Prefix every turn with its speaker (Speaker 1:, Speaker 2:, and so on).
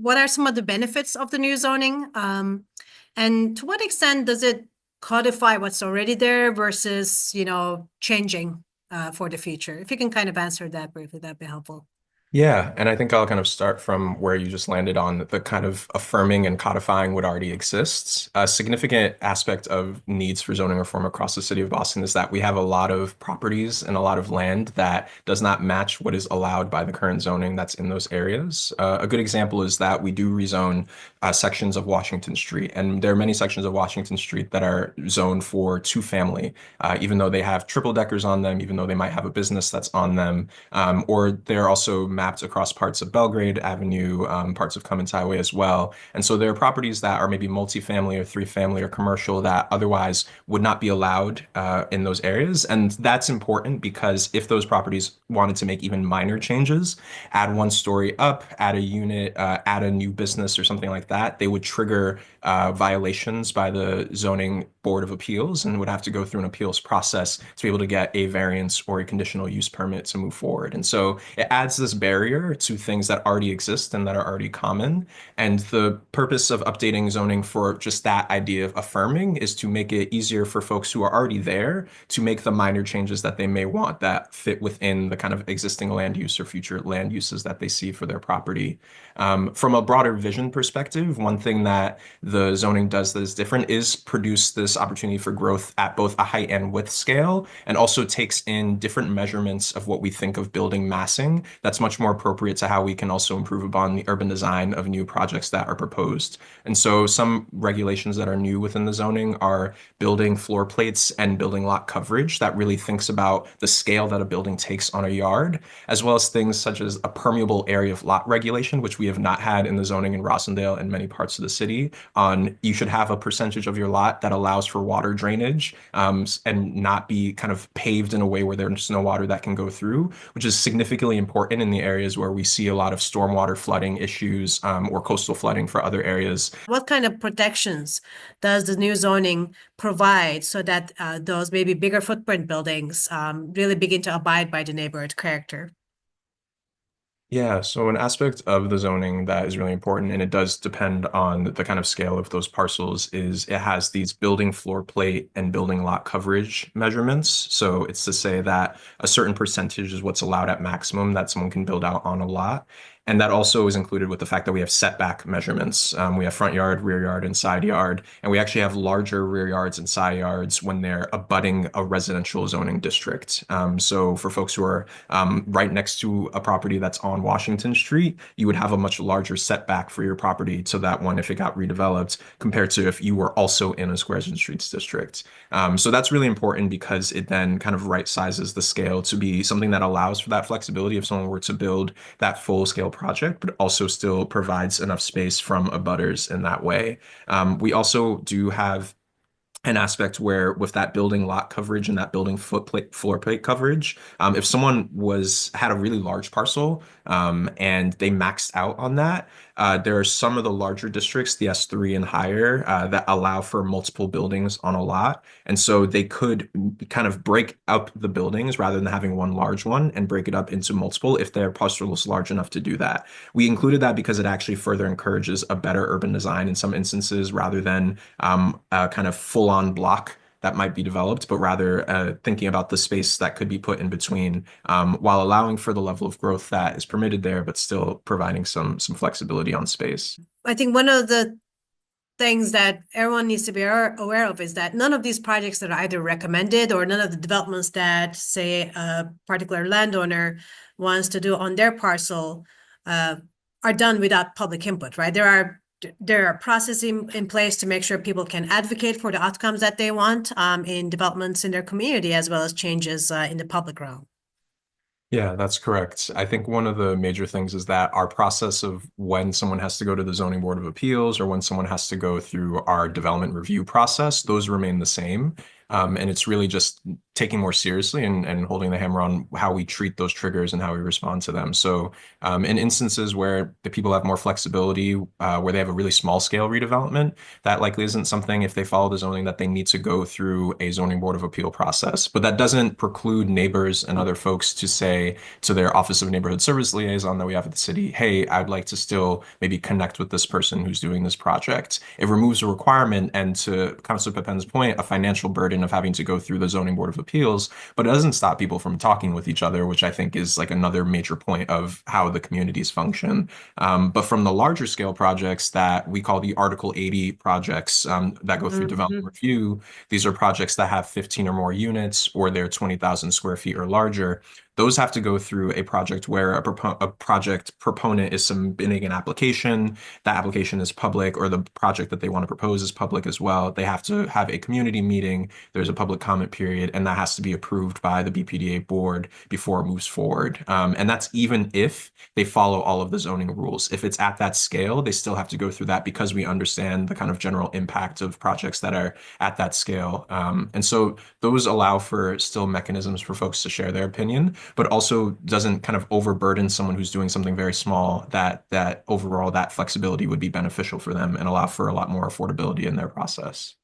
Speaker 1: what are some of the benefits of the new zoning? And to what extent does it codify what's already there versus, changing for the future? If you can kind of answer that briefly, that'd be helpful.
Speaker 2: Yeah, and I think I'll kind of start from where you just landed on the kind of affirming and codifying what already exists. A significant aspect of needs for zoning reform across the city of Boston is that we have a lot of properties and a lot of land that does not match what is allowed by the current zoning that's in those areas. A good example is that we do rezone sections of Washington Street, and there are many sections of Washington Street that are zoned for two-family, even though they have triple deckers on them, even though they might have a business that's on them, or they're also mapped across parts of Belgrade Avenue, parts of Cummins Highway as well. And so there are properties that are maybe multifamily or three-family or commercial that otherwise would not be allowed in those areas. And that's important because if those properties wanted to make even minor changes, add one story up, add a unit, add a new business or something like that, they would trigger violations by the zoning board of appeals and would have to go through an appeals process to be able to get a variance or a conditional use permit to move forward. And so it adds this barrier to things that already exist and that are already common. And the purpose of updating zoning for just that idea of affirming is to make it easier for folks who are already there to make the minor changes that they may want that fit within the kind of existing land use or future land uses that they see for their property. From a broader vision perspective, one thing that the zoning does that is different is produce this opportunity for growth at both a height and width scale, and also takes in different measurements of what we think of building massing that's much more appropriate to how we can also improve upon the urban design of new projects that are proposed. And so some regulations that are new within the zoning are building floor plates and building lot coverage that really thinks about the scale that a building takes on a yard, as well as things such as a permeable area of lot regulation, which we have not had in the zoning in Rossendale and many parts of the city. On you should have a percentage of your lot that allows for water drainage, and not be kind of paved in a way where there's no water that can go through, which is significantly important in the areas where we see a lot of stormwater flooding issues, or coastal flooding for other areas.
Speaker 1: What kind of protections does the new zoning provide so that those maybe bigger footprint buildings really begin to abide by the neighborhood character?
Speaker 2: Yeah, so an aspect of the zoning that is really important, and it does depend on the kind of scale of those parcels, is it has these building floor plate and building lot coverage measurements. So it's to say that a certain percentage is what's allowed at maximum that someone can build out on a lot. And that also is included with the fact that we have setback measurements. We have front yard, rear yard, and side yard. And we actually have larger rear yards and side yards when they're abutting a residential zoning district. So for folks who are right next to a property that's on Washington Street, you would have a much larger setback for your property to that one if it got redeveloped compared to if you were also in a Squares and Streets district. So that's really important because it then kind of right sizes the scale to be something that allows for that flexibility if someone were to build that full scale project, but also still provides enough space from abutters in that way. We also do have an aspect where with that building lot coverage and that building floor plate coverage, if someone had a really large parcel, and they maxed out on that, there are some of the larger districts, the S3 and higher, that allow for multiple buildings on a lot. And so they could kind of break up the buildings rather than having one large one and break it up into multiple if their parcel is large enough to do that. We included that because it actually further encourages a better urban design in some instances rather than a kind of full-on block that might be developed, but rather thinking about the space that could be put in between, while allowing for the level of growth that is permitted there, but still providing some flexibility on space.
Speaker 1: I think one of the things that everyone needs to be aware of is that none of these projects that are either recommended or none of the developments that, say, a particular landowner wants to do on their parcel are done without public input, right? There are processes in place to make sure people can advocate for the outcomes that they want in developments in their community, as well as changes in the public realm.
Speaker 2: Yeah, that's correct. I think one of the major things is that our process of when someone has to go to the zoning board of appeals or when someone has to go through our development review process, those remain the same. And it's really just taking more seriously and holding the hammer on how we treat those triggers and how we respond to them. So in instances where the people have more flexibility, where they have a really small scale redevelopment, that likely isn't something, if they follow the zoning, that they need to go through a zoning board of appeal process. But that doesn't preclude neighbors and other folks to say to their Office of Neighborhood Service liaison that we have at the city, hey, I'd like to still maybe connect with this person who's doing this project. It removes a requirement and, to Councilor Pepin's point, a financial burden of having to go through the zoning board of appeals, but it doesn't stop people from talking with each other, which I think is like another major point of how the communities function. But from the larger scale projects that we call the Article 80 projects, that go through development
Speaker 1: Mhm.
Speaker 2: review, these are projects that have 15 or more units, or they're 20,000 square feet or larger. Those have to go through a project where a project proponent is submitting an application. That application is public, or the project that they want to propose is public as well. They have to have a community meeting. There's a public comment period, and that has to be approved by the BPDA board before it moves forward. And that's even if they follow all of the zoning rules. If it's at that scale, they still have to go through that because we understand the kind of general impact of projects that are at that scale. And so those allow for still mechanisms for folks to share their opinion, but also doesn't kind of overburden someone who's doing something very small, that overall that flexibility would be beneficial for them and allow for a lot more affordability in their process.